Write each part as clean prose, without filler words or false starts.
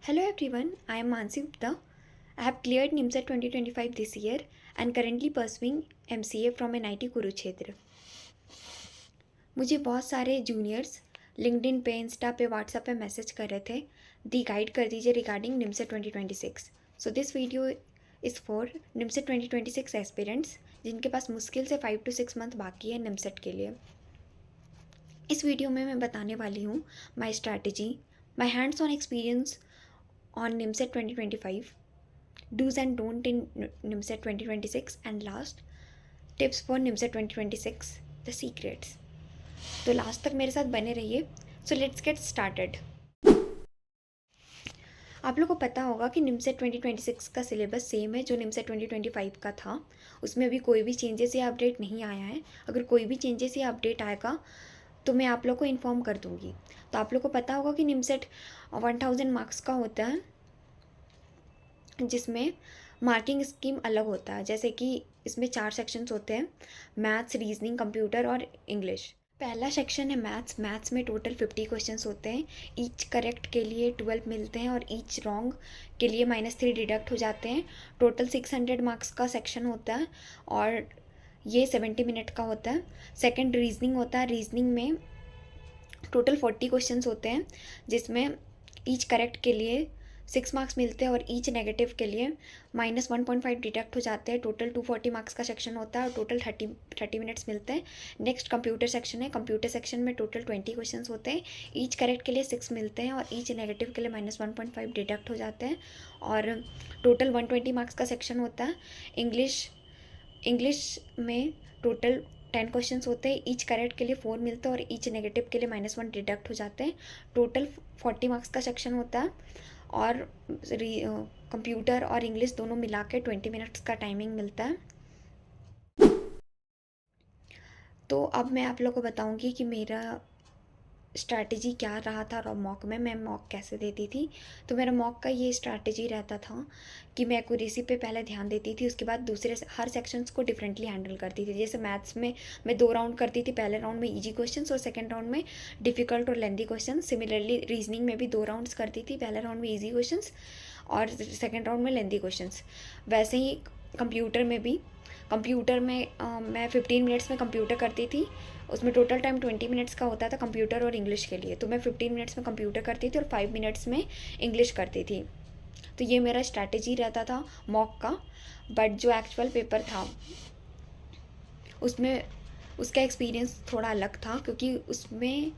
Hello everyone, I am Mansi Gupta. I have cleared NIMSET 2025 this year and currently pursuing MCA from NIT Kurukshetra. मुझे बहुत सारे juniors LinkedIn पे, Insta पे, WhatsApp पे message कर रहे थे दी गाइड कर दीजिए regarding NIMSET 2026। So this video is for NIMSEट 2026 एस्पिरेंट्स जिनके पास मुश्किल से 5 to 6 मंथ बाकी है NIMSET के लिए। इस वीडियो में मैं बताने वाली हूँ my strategy, my hands on experience on NIMSET 2025, do's and don't in NIMSET 2026 and last tips for NIMSET 2026, the secrets। तो लास्ट तक मेरे साथ बने रहिए। So let's get started. आप लोगों को पता होगा कि NIMSET 2026 का सिलेबस सेम है जो NIMSET 2025 का था। उसमें अभी कोई भी चेंजेस या अपडेट नहीं आया है। अगर कोई भी चेंजेस या अपडेट आएगा तो मैं आप लोग को इन्फॉर्म कर दूँगी। तो आप लोग को पता होगा कि NIMSET 1000 मार्क्स का होता है, जिसमें मार्किंग स्कीम अलग होता है। जैसे कि इसमें 4 सेक्शंस होते हैं, मैथ्स, रीजनिंग, कंप्यूटर और इंग्लिश। पहला सेक्शन है मैथ्स। मैथ्स में टोटल 50 क्वेश्चंस होते हैं। ईच करेक्ट के लिए 12 मिलते हैं और ईच रॉन्ग के लिए -3 डिडक्ट हो जाते हैं। टोटल 600 मार्क्स का सेक्शन होता है और ये 70 मिनट का होता है। सेकेंड रीजनिंग होता है। रीजनिंग में टोटल 40 क्वेश्चंस होते हैं, जिसमें ईच करेक्ट के लिए 6 मार्क्स मिलते हैं और ईच नेगेटिव के लिए -1.5 डिडक्ट हो जाते हैं। टोटल 240 मार्क्स का सेक्शन होता है और टोटल 30 मिनट्स मिलते हैं। नेक्स्ट कंप्यूटर सेक्शन है। कंप्यूटर सेक्शन में टोटल 20 क्वेश्चंस होते हैं। ईच करेक्ट के लिए 6 मिलते हैं और ईच नेगेटिव के लिए -1.5 डिडक्ट हो जाते हैं और टोटल 120 मार्क्स का सेक्शन होता है। इंग्लिश में टोटल 10 क्वेश्चंस होते हैं। ईच करेक्ट के लिए 4 मिलते हैं और ईच नेगेटिव के लिए -1 डिडक्ट हो जाते हैं। टोटल 40 मार्क्स का सेक्शन होता है और कंप्यूटर और इंग्लिश दोनों मिला के 20 मिनट्स का टाइमिंग मिलता है। तो अब मैं आप लोगों को बताऊंगी कि मेरा स्ट्रैटेजी क्या रहा था और मॉक में मैं मॉक कैसे देती थी। तो मेरा मॉक का ये स्ट्रैटेजी रहता था कि मैं एक्यूरेसी पे पहले ध्यान देती थी, उसके बाद दूसरे हर सेक्शंस को डिफरेंटली हैंडल करती थी। जैसे मैथ्स में मैं 2 राउंड करती थी। पहले राउंड में इजी क्वेश्चंस और सेकंड राउंड में डिफ़िकल्ट और लेंदी क्वेश्चन। सिमिलरली रीजनिंग में भी 2 राउंड्स करती थी। पहले राउंड में ईजी क्वेश्चंस और सेकेंड राउंड में लेंदी क्वेश्चंस। वैसे ही कंप्यूटर में भी, कंप्यूटर में मैं 15 मिनट्स में कंप्यूटर करती थी। उसमें टोटल टाइम 20 मिनट्स का होता था कंप्यूटर और इंग्लिश के लिए। तो मैं 15 मिनट्स में कंप्यूटर करती थी और 5 मिनट्स में इंग्लिश करती थी। तो ये मेरा स्ट्रैटेजी रहता था मॉक का। बट जो एक्चुअल पेपर था उसमें उसका एक्सपीरियंस थोड़ा अलग था, क्योंकि उसमें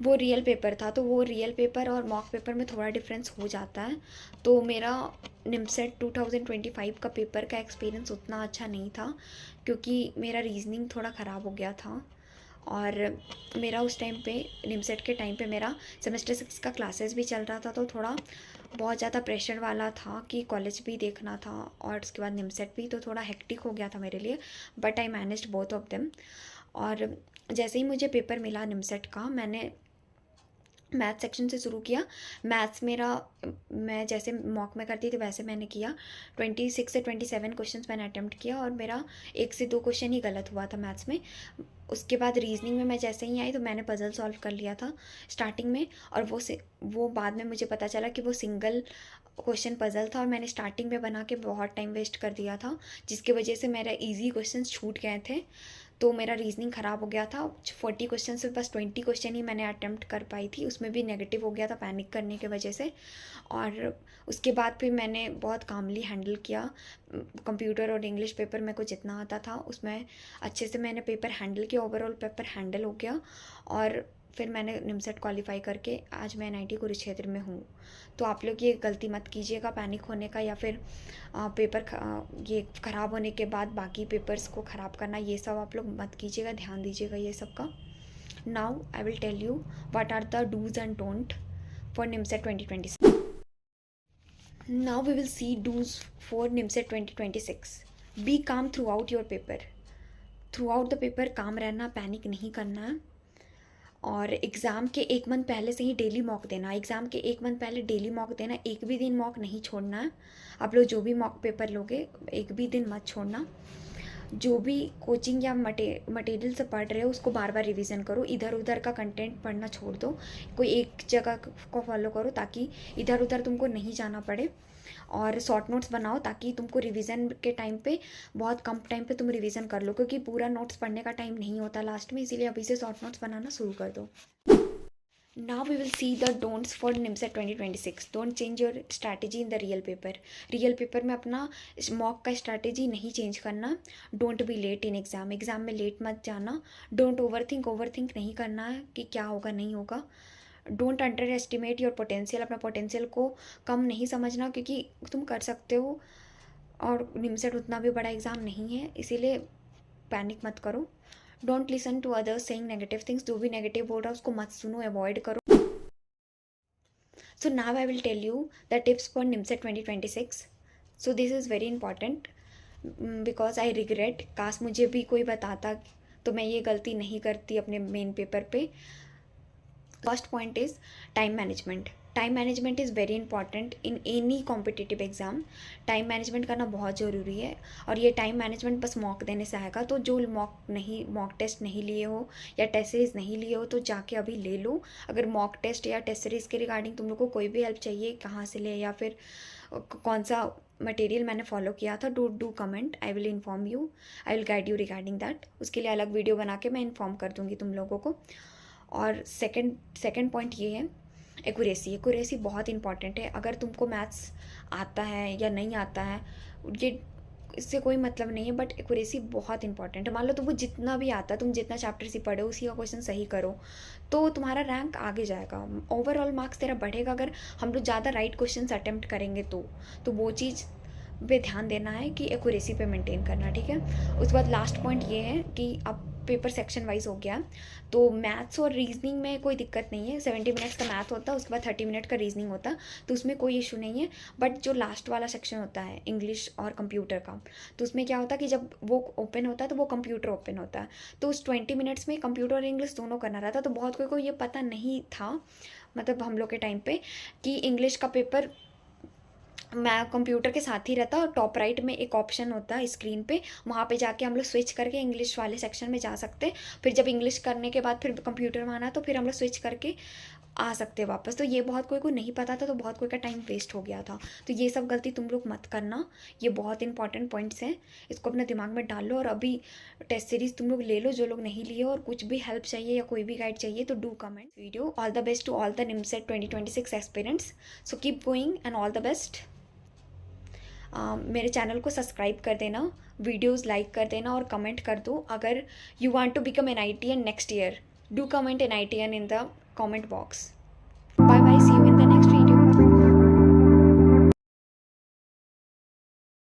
वो रियल पेपर था। तो वो रियल पेपर और मॉक पेपर में थोड़ा डिफरेंस हो जाता है। तो मेरा NIMSET 2025 का पेपर का एक्सपीरियंस उतना अच्छा नहीं था, क्योंकि मेरा रीजनिंग थोड़ा ख़राब हो गया था। और मेरा उस टाइम पे NIMSET के टाइम पे मेरा सेमेस्टर 6 का क्लासेस भी चल रहा था। तो थोड़ा बहुत ज़्यादा प्रेशर वाला था कि कॉलेज भी देखना था और उसके बाद NIMSET भी। तो थोड़ा हेक्टिक हो गया था मेरे लिए। But I managed both of them. और जैसे ही मुझे पेपर मिला NIMSET का, मैंने मैथ सेक्शन से शुरू किया। मैथ्स मेरा, मैं जैसे मॉक में करती थी वैसे मैंने किया। 26 से 27 क्वेश्चंस मैंने अटेम्प्ट किया और मेरा 1 से 2 क्वेश्चन ही गलत हुआ था मैथ्स में। उसके बाद रीजनिंग में मैं जैसे ही आई तो मैंने पजल सॉल्व कर लिया था स्टार्टिंग में। और वो बाद में मुझे पता चला कि वो सिंगल क्वेश्चन पजल था और मैंने स्टार्टिंग में बना के बहुत टाइम वेस्ट कर दिया था, जिसकी वजह से मेरा ईजी क्वेश्चन छूट गए थे। तो मेरा रीजनिंग ख़राब हो गया था। 40 क्वेश्चन से बस 20 क्वेश्चन ही मैंने अटेम्प्ट कर पाई थी। उसमें भी नेगेटिव हो गया था पैनिक करने की वजह से। और उसके बाद फिर मैंने बहुत कामली हैंडल किया। कंप्यूटर और इंग्लिश पेपर मेरे को जितना आता था उसमें अच्छे से मैंने पेपर हैंडल किया। ओवरऑल पेपर हैंडल हो गया और फिर मैंने NIMSET क्वालिफाई करके आज मैं NIT कुरुक्षेत्र में हूँ। तो आप लोग ये गलती मत कीजिएगा पैनिक होने का, या फिर पेपर ये ख़राब होने के बाद बाकी पेपर्स को ख़राब करना, ये सब आप लोग मत कीजिएगा। ध्यान दीजिएगा ये सब का। Now I will tell you what are the dos and don't for NIMSET 2026। Now we will see dos for NIMSET 2026। Be calm throughout your paper. Throughout the paper calm रहना, panic नहीं करना है। और exam के 1 month पहले से ही daily mock देना। Exam के 1 मंथ पहले डेली मॉक देना। एक भी दिन मॉक नहीं छोड़ना है। आप लोग जो भी मॉक पेपर लोगे एक भी दिन मत छोड़ना। जो भी कोचिंग या मटेरियल से पढ़ रहे हो उसको बार बार रिवीजन करो, इधर उधर का कंटेंट पढ़ना छोड़ दो, कोई एक जगह को फॉलो करो ताकि इधर उधर तुमको नहीं जाना पड़े। और शॉर्ट नोट्स बनाओ ताकि तुमको रिवीजन के टाइम पे बहुत कम टाइम पे तुम रिवीजन कर लो, क्योंकि पूरा नोट्स पढ़ने का टाइम नहीं होता लास्ट में, इसीलिए अभी से शॉर्ट नोट्स बनाना शुरू कर दो। Now we will see the don'ts for NIMSET 2026. Don't change your strategy in the real paper. Real paper में अपना मॉक का स्ट्रैटेजी नहीं चेंज करना। Don't be late in exam, exam में लेट मत जाना। डोंट ओवर थिंक नहीं करना है कि क्या होगा नहीं होगा। Don't under estimate your potential, अपना पोटेंशियल को कम नहीं समझना, क्योंकि तुम कर सकते हो और निमसेट उतना भी बड़ा एग्ज़ाम नहीं है, इसीलिए पैनिक मत करो। Don't listen to others saying negative things, जो भी नेगेटिव बोल रहा है उसको मत सुनो, अवॉइड करो। So now I will tell you the tips for NIMSET 2026. So this is very important because I regret, काश मुझे भी कोई बताता तो मैं ये गलती नहीं करती अपने मेन पेपर पे। First point is time management. Time management is very important in any competitive exam. Time management करना बहुत ज़रूरी है, और ये टाइम मैनेजमेंट बस मॉक देने से आएगा। तो जो मॉक टेस्ट नहीं लिए हो या टेस्ट सीरीज़ नहीं लिए हो तो जाके अभी ले लो। अगर मॉक टेस्ट या टेस्ट सीरीज़ के रिगार्डिंग तुम लोग को कोई भी हेल्प चाहिए, कहाँ से ले या फिर कौन सा मटेरियल मैंने फॉलो किया था, do comment, I will inform you, I will guide you regarding that. उसके लिए अलग वीडियो बना के मैं इन्फॉर्म कर दूँगी तुम लोगों को। और सेकंड पॉइंट ये है एक्यूरेसी बहुत इंपॉर्टेंट है। अगर तुमको मैथ्स आता है या नहीं आता है ये इससे कोई मतलब नहीं है, बट एक्यूरेसी बहुत इंपॉर्टेंट है। मान लो तुमको जितना भी आता है, तुम जितना चैप्टर से पढ़ो उसी का क्वेश्चन सही करो तो तुम्हारा रैंक आगे जाएगा, ओवरऑल मार्क्स तेरा बढ़ेगा। अगर हम लोग ज़्यादा राइट क्वेश्चन अटेम्प्ट करेंगे तो वो चीज़ पे ध्यान देना है कि एक्यूरेसी पे मेंटेन करना, ठीक है। उसके बाद लास्ट पॉइंट ये है कि अब पेपर सेक्शन वाइज हो गया, तो मैथ्स और रीजनिंग में कोई दिक्कत नहीं है। 70 मिनट्स का मैथ होता है, उसके बाद 30 मिनट का रीजनिंग होता है, तो उसमें कोई इशू नहीं है। बट जो लास्ट वाला सेक्शन होता है इंग्लिश और कंप्यूटर का, तो उसमें क्या होता है कि जब वो ओपन होता है तो वो कंप्यूटर ओपन होता है, तो उस 20 मिनट्स में कंप्यूटर और इंग्लिश दोनों करना रहता। तो बहुत कोई को ये पता नहीं था, मतलब हम लोग के टाइम पे, कि इंग्लिश का पेपर मैं कंप्यूटर के साथ ही रहता, और टॉप राइट में एक ऑप्शन होता है स्क्रीन पे, वहाँ पे जाके हम लोग स्विच करके इंग्लिश वाले सेक्शन में जा सकते। फिर जब इंग्लिश करने के बाद फिर कंप्यूटर में आना तो फिर हम लोग स्विच करके आ सकते वापस। तो ये बहुत कोई को नहीं पता था, तो बहुत कोई का टाइम वेस्ट हो गया था। तो ये सब गलती तुम लोग मत करना, ये बहुत इंपॉर्टेंट पॉइंट्स हैं, इसको अपने दिमाग में डाल लो। और अभी टेस्ट सीरीज तुम लोग ले लो जो लोग नहीं लिए, और कुछ भी हेल्प चाहिए या कोई भी गाइड चाहिए तो do comment video. All the best to all the NIMCET 2026 aspirants. So keep going and all the best. मेरे चैनल को सब्सक्राइब कर देना, वीडियोस लाइक कर देना और कमेंट कर दो। अगर you want to become an IITian next year, do comment an IITian in the comment box.